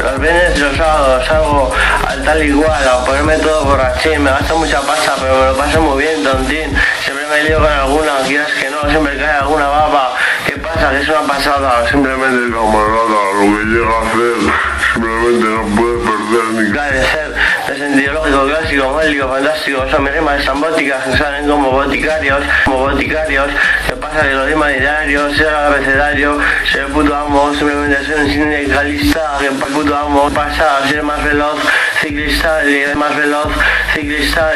los viernes y los sábados salgo al tal igual a ponerme todo borrachín, me gasto mucha pasta pero me lo paso muy bien, tontín, siempre me lío con alguna, quieras que no, siempre cae alguna baba, ¿qué pasa? Que es una pasada, simplemente camarada, lo que llega a hacer, simplemente no puede perder ni cae de ser, de sentido lógico, clásico, mágico, fantástico, son mis rimas estrambóticas que salen como boticarios, ¿qué pasa? Que los rimas diarios, soy el abecedario, soy el puto amo, simplemente soy un sindicalista, que el puto amo pasa a ser más veloz, ciclista, el líder más veloz, ciclista,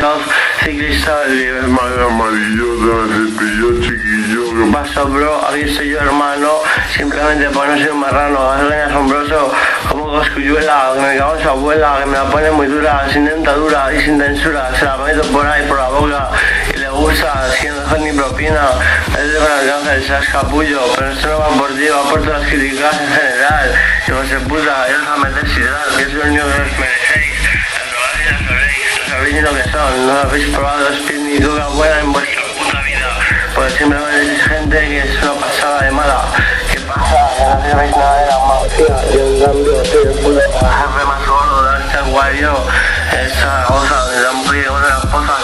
el líder más amarillo, de cepillo, chiquillo, ¿qué pasa, bro? Aquí estoy yo, hermano, simplemente por no ser un marrano, alguien asombroso, como coscuyuela, que me cago en su abuela, que me la pone muy dura, sin dentadura y sin tensura, se la meto por ahí, por la boca, y le gusta, sin dejar ni propina, es de gran alcance, se escapullo, pero esto no va por ti, va por todas las críticas en general, hijos de puta, yo os a meter sidral, que es lo único que os merecéis, las drogas y las oréis, no sabéis ni lo que son, no habéis probado speed ni coca buena en vuestra puta vida, pues simplemente es gente que es una pasada de mala, ¿qué pasa? Que no sabéis nada de la mafia, yo en cambio soy el puto jefe más gordo de este guayo, esta cosa donde la mujer llegó de las pozas,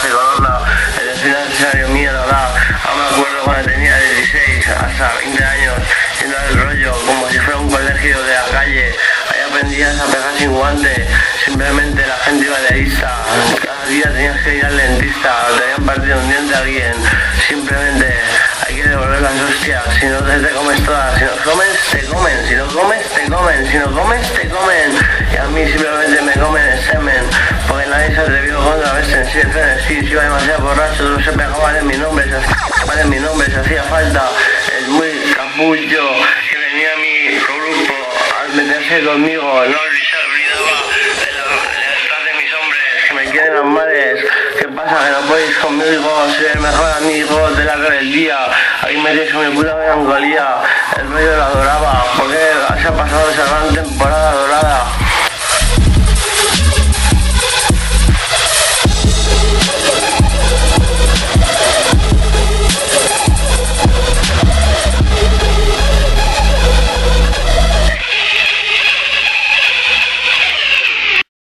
se corona, el financiario mierda, aún me acuerdo cuando tenía 16 hasta 20 años, yendo al rollo, como si fuera un colegio de la calle, ahí aprendías a pegar sin guante, simplemente la gente iba de lista, cada día tenías que ir al dentista, te habían partido un diente a alguien, simplemente hay que devolver las hostias, si no te comes todas, si no comes, te comen, si no comes, te comen, si no comes, te comen, y a mí simplemente me comen el semen, porque nadie se atrevió contra veces, si iba demasiado borracho, todos se pegaban en mi nombre, se hacía falta, es muy capullo, que venía mi grupo al meterse conmigo, no se olvidaba de la lealtad de mis hombres, que me quieren las mares, ¿qué pasa? Que no podéis conmigo, soy el mejor amigo de la rebeldía, ahí me tienes con mi puta melancolía, el rollo lo adoraba, porque se ha pasado esa gran temporada dorada.